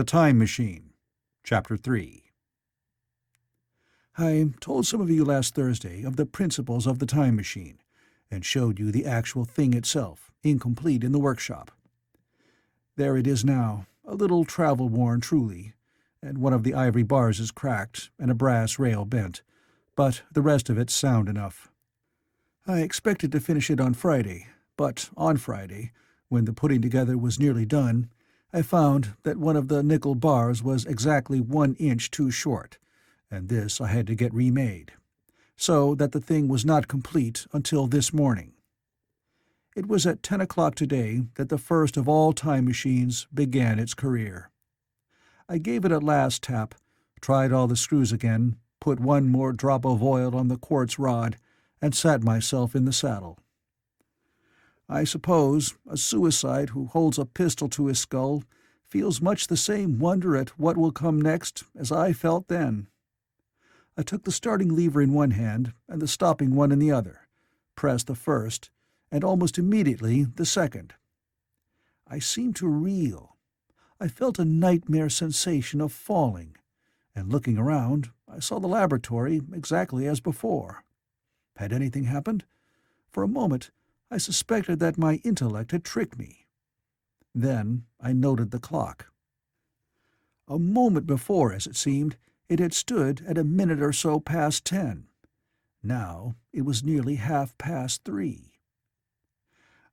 The Time Machine, Chapter 3. I told some of you last Thursday of the principles of the time machine, and showed you the actual thing itself, incomplete in the workshop. There it is now, a little travel-worn truly, and one of the ivory bars is cracked and a brass rail bent, but the rest of it's sound enough. I expected to finish it on Friday, but on Friday, when the putting together was nearly done, I found that one of the nickel bars was exactly 1 inch too short, and this I had to get remade, so that the thing was not complete until this morning. It was at 10 o'clock today that the first of all time machines began its career. I gave it a last tap, tried all the screws again, put one more drop of oil on the quartz rod, and sat myself in the saddle. I suppose a suicide who holds a pistol to his skull feels much the same wonder at what will come next as I felt then. I took the starting lever in one hand and the stopping one in the other, pressed the first, and almost immediately the second. I seemed to reel. I felt a nightmare sensation of falling, and looking around, I saw the laboratory exactly as before. Had anything happened? For a moment, I suspected that my intellect had tricked me. Then I noted the clock. A moment before, as it seemed, it had stood at a minute or so past 10. Now it was nearly 3:30.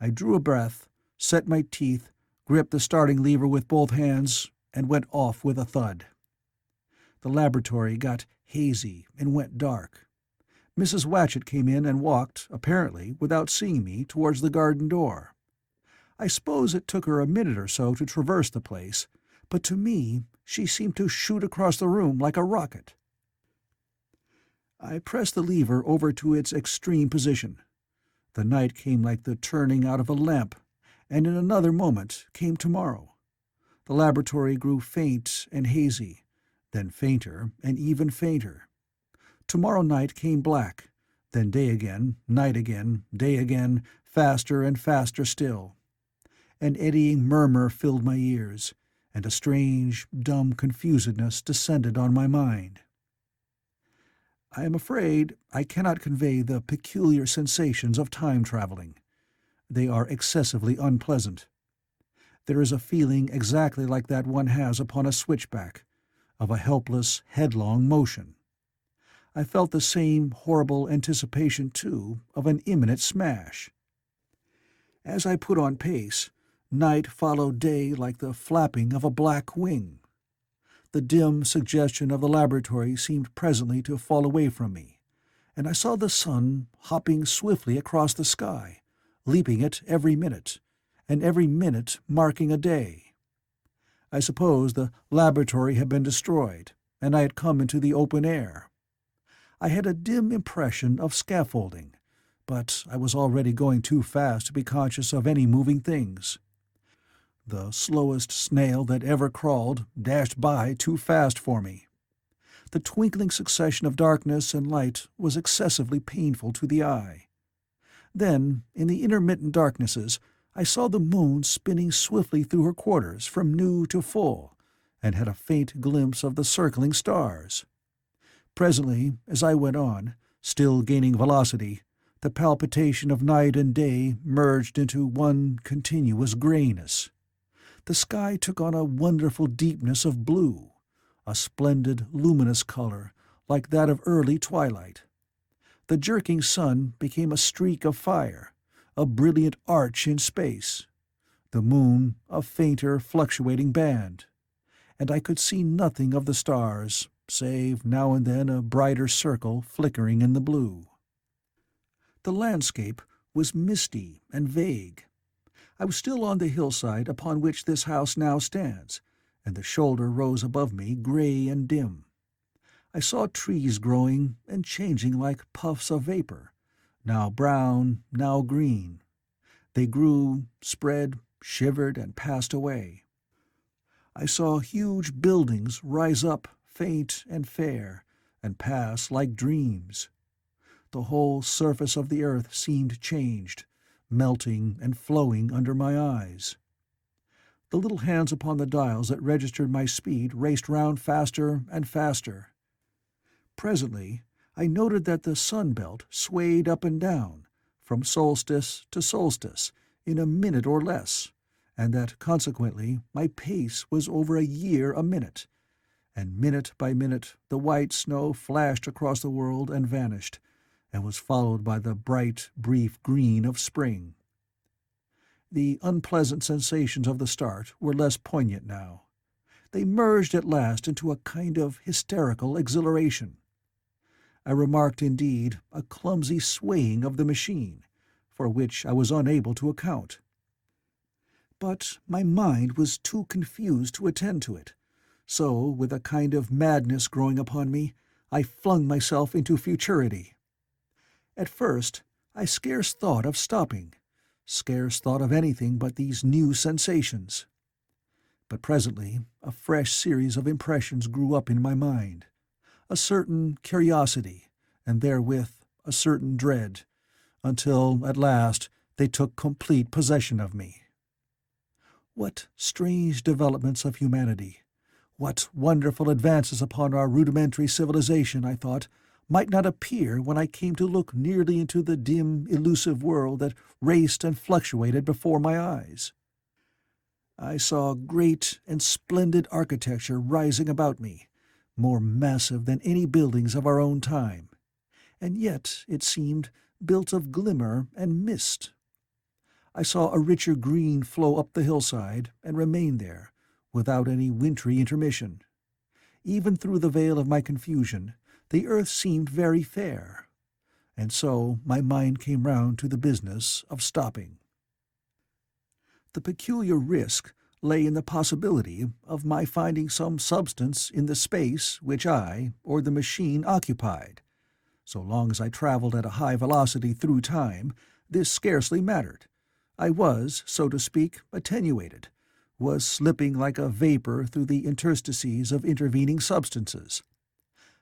I drew a breath, set my teeth, gripped the starting lever with both hands, and went off with a thud. The laboratory got hazy and went dark. Mrs. Watchett came in and walked, apparently without seeing me, towards the garden door. I suppose it took her a minute or so to traverse the place, but to me she seemed to shoot across the room like a rocket. I pressed the lever over to its extreme position. The night came like the turning out of a lamp, and in another moment came tomorrow. The laboratory grew faint and hazy, then fainter and even fainter. Tomorrow night came black, then day again, night again, day again, faster and faster still. An eddying murmur filled my ears, and a strange, dumb confusedness descended on my mind. I am afraid I cannot convey the peculiar sensations of time-traveling. They are excessively unpleasant. There is a feeling exactly like that one has upon a switchback, of a helpless, headlong motion. I felt the same horrible anticipation, too, of an imminent smash. As I put on pace, night followed day like the flapping of a black wing. The dim suggestion of the laboratory seemed presently to fall away from me, and I saw the sun hopping swiftly across the sky, leaping it every minute, and every minute marking a day. I suppose the laboratory had been destroyed, and I had come into the open air. I had a dim impression of scaffolding, but I was already going too fast to be conscious of any moving things. The slowest snail that ever crawled dashed by too fast for me. The twinkling succession of darkness and light was excessively painful to the eye. Then, in the intermittent darknesses, I saw the moon spinning swiftly through her quarters from new to full, and had a faint glimpse of the circling stars. Presently, as I went on, still gaining velocity, the palpitation of night and day merged into one continuous grayness. The sky took on a wonderful deepness of blue, a splendid, luminous color, like that of early twilight. The jerking sun became a streak of fire, a brilliant arch in space, the moon a fainter, fluctuating band, and I could see nothing of the stars, save now and then a brighter circle flickering in the blue. The landscape was misty and vague. I was still on the hillside upon which this house now stands, and the shoulder rose above me grey and dim. I saw trees growing and changing like puffs of vapor, now brown, now green. They grew, spread, shivered, and passed away. I saw huge buildings rise up, faint and fair, and pass like dreams. The whole surface of the earth seemed changed, melting and flowing under my eyes. The little hands upon the dials that registered my speed raced round faster and faster. Presently, I noted that the sun belt swayed up and down, from solstice to solstice, in a minute or less, and that consequently my pace was over a year a minute, and minute by minute the white snow flashed across the world and vanished, and was followed by the bright, brief green of spring. The unpleasant sensations of the start were less poignant now. They merged at last into a kind of hysterical exhilaration. I remarked, indeed, a clumsy swaying of the machine, for which I was unable to account. But my mind was too confused to attend to it, so, with a kind of madness growing upon me, I flung myself into futurity. At first, I scarce thought of stopping, scarce thought of anything but these new sensations. But presently a fresh series of impressions grew up in my mind, a certain curiosity, and therewith a certain dread, until at last they took complete possession of me. What strange developments of humanity, what wonderful advances upon our rudimentary civilization, I thought, might not appear when I came to look nearly into the dim, elusive world that raced and fluctuated before my eyes. I saw great and splendid architecture rising about me, more massive than any buildings of our own time, and yet, it seemed, built of glimmer and mist. I saw a richer green flow up the hillside and remain there, without any wintry intermission. Even through the veil of my confusion, the earth seemed very fair, and so my mind came round to the business of stopping. The peculiar risk lay in the possibility of my finding some substance in the space which I, or the machine, occupied. So long as I travelled at a high velocity through time, this scarcely mattered. I was, so to speak, attenuated, was slipping like a vapour through the interstices of intervening substances.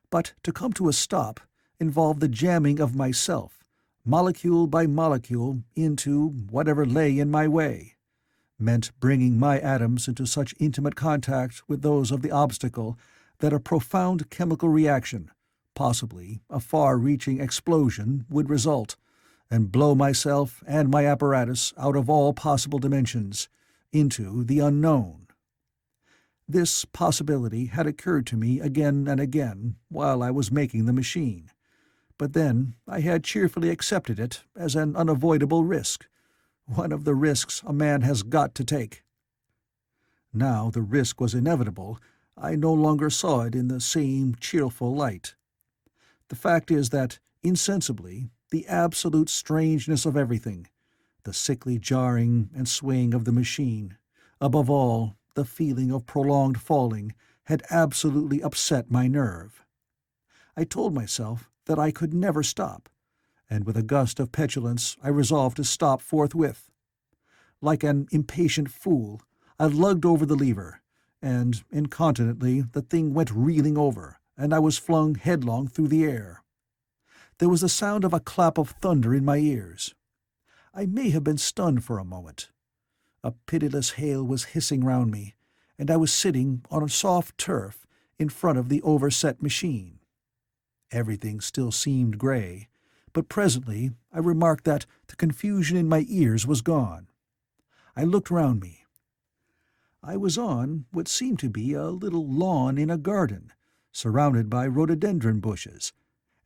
But to come to a stop involved the jamming of myself, molecule by molecule, into whatever lay in my way, meant bringing my atoms into such intimate contact with those of the obstacle that a profound chemical reaction, possibly a far-reaching explosion, would result, and blow myself and my apparatus out of all possible dimensions, into the unknown. This possibility had occurred to me again and again while I was making the machine, but then I had cheerfully accepted it as an unavoidable risk, one of the risks a man has got to take. Now the risk was inevitable. I no longer saw it in the same cheerful light. The fact is that, insensibly, the absolute strangeness of everything, the sickly jarring and swaying of the machine, above all, the feeling of prolonged falling, had absolutely upset my nerve. I told myself that I could never stop, and with a gust of petulance I resolved to stop forthwith. Like an impatient fool, I lugged over the lever, and incontinently the thing went reeling over, and I was flung headlong through the air. There was the sound of a clap of thunder in my ears. I may have been stunned for a moment. A pitiless hail was hissing round me, and I was sitting on a soft turf in front of the overset machine. Everything still seemed grey, but presently I remarked that the confusion in my ears was gone. I looked round me. I was on what seemed to be a little lawn in a garden, surrounded by rhododendron bushes,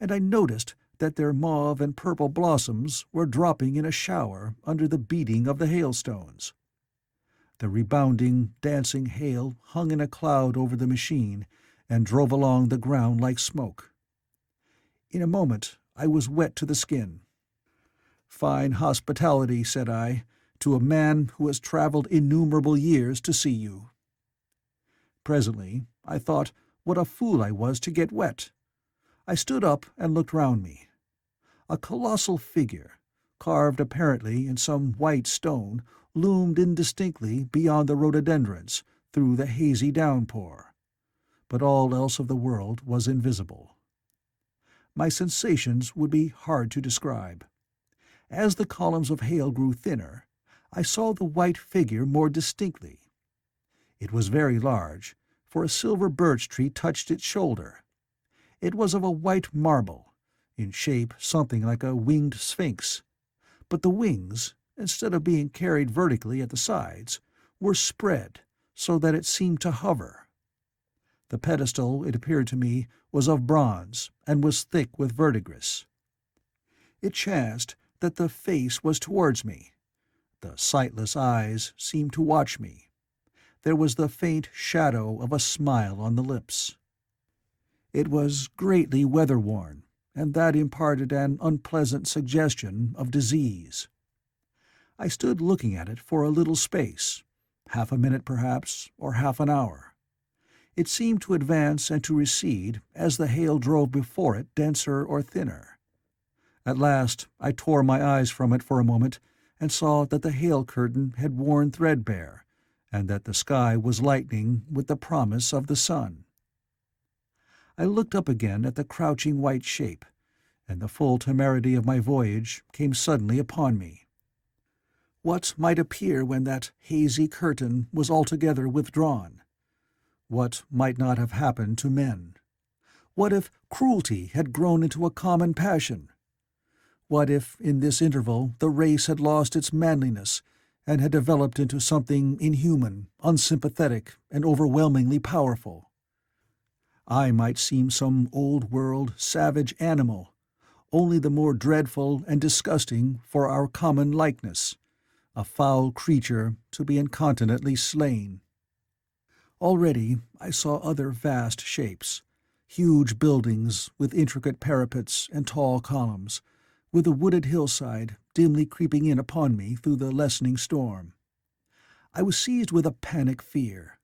and I noticed that their mauve and purple blossoms were dropping in a shower under the beating of the hailstones. The rebounding, dancing hail hung in a cloud over the machine and drove along the ground like smoke. In a moment I was wet to the skin. "Fine hospitality," said I, "to a man who has travelled innumerable years to see you." Presently I thought what a fool I was to get wet. I stood up and looked round me. A colossal figure, carved apparently in some white stone, loomed indistinctly beyond the rhododendrons through the hazy downpour, but all else of the world was invisible. My sensations would be hard to describe. As the columns of hail grew thinner, I saw the white figure more distinctly, It was very large, for a silver birch tree touched its shoulder. It was of a white marble, in shape something like a winged sphinx, but the wings, instead of being carried vertically at the sides, were spread so that it seemed to hover. The pedestal, it appeared to me, was of bronze, and was thick with verdigris. It chanced that the face was towards me. The sightless eyes seemed to watch me. There was the faint shadow of a smile on the lips. It was greatly weather-worn, and that imparted an unpleasant suggestion of disease. I stood looking at it for a little space, half a minute perhaps, or half an hour. It seemed to advance and to recede as the hail drove before it denser or thinner. At last I tore my eyes from it for a moment, and saw that the hail curtain had worn threadbare, and that the sky was lightening with the promise of the sun. I looked up again at the crouching white shape, and the full temerity of my voyage came suddenly upon me. What might appear when that hazy curtain was altogether withdrawn? What might not have happened to men? What if cruelty had grown into a common passion? What if in this interval the race had lost its manliness, and had developed into something inhuman, unsympathetic, and overwhelmingly powerful? I might seem some old-world, savage animal, only the more dreadful and disgusting for our common likeness, a foul creature to be incontinently slain. Already I saw other vast shapes, huge buildings with intricate parapets and tall columns, with a wooded hillside dimly creeping in upon me through the lessening storm. I was seized with a panic fear.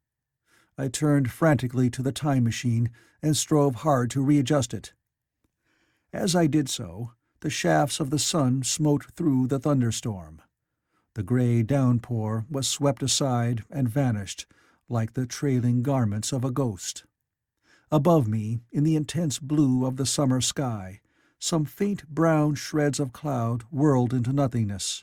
I turned frantically to the time machine and strove hard to readjust it. As I did so, the shafts of the sun smote through the thunderstorm. The grey downpour was swept aside and vanished like the trailing garments of a ghost. Above me, in the intense blue of the summer sky, some faint brown shreds of cloud whirled into nothingness.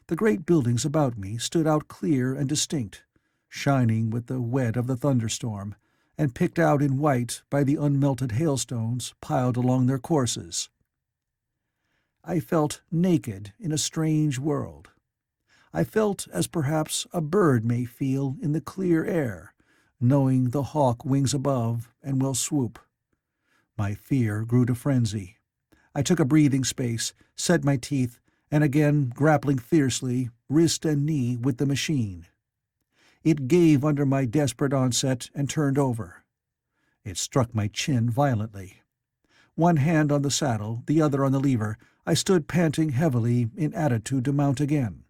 The great buildings about me stood out clear and distinct, shining with the wet of the thunderstorm, and picked out in white by the unmelted hailstones piled along their courses. I felt naked in a strange world. I felt as perhaps a bird may feel in the clear air, knowing the hawk wings above and will swoop. My fear grew to frenzy. I took a breathing space, set my teeth, and again grappling fiercely, wrist and knee, with the machine. It gave under my desperate onset and turned over. It struck my chin violently. One hand on the saddle, the other on the lever, I stood panting heavily in attitude to mount again.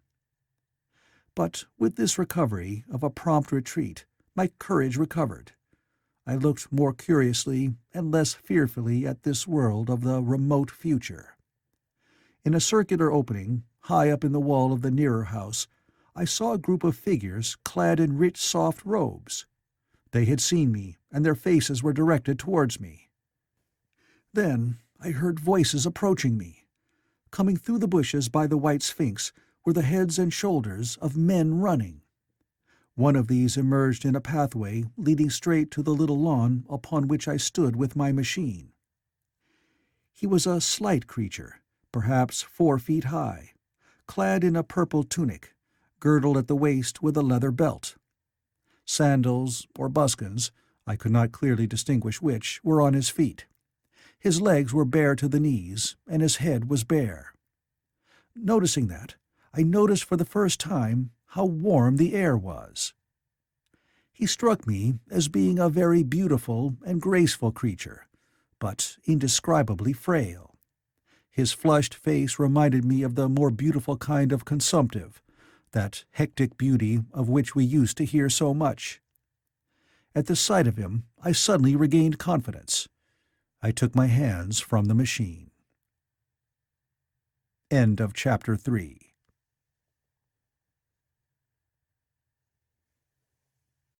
But with this recovery of a prompt retreat, my courage recovered. I looked more curiously and less fearfully at this world of the remote future. In a circular opening, high up in the wall of the nearer house, I saw a group of figures clad in rich soft robes. They had seen me, and their faces were directed towards me. Then I heard voices approaching me. Coming through the bushes by the white sphinx were the heads and shoulders of men running. One of these emerged in a pathway leading straight to the little lawn upon which I stood with my machine. He was a slight creature, perhaps 4 feet high, clad in a purple tunic, girdled at the waist with a leather belt. Sandals, or buskins, I could not clearly distinguish which, were on his feet. His legs were bare to the knees, and his head was bare. Noticing that, I noticed for the first time how warm the air was. He struck me as being a very beautiful and graceful creature, but indescribably frail. His flushed face reminded me of the more beautiful kind of consumptive, that hectic beauty of which we used to hear so much. At the sight of him, I suddenly regained confidence. I took my hands from the machine. End of Chapter 3.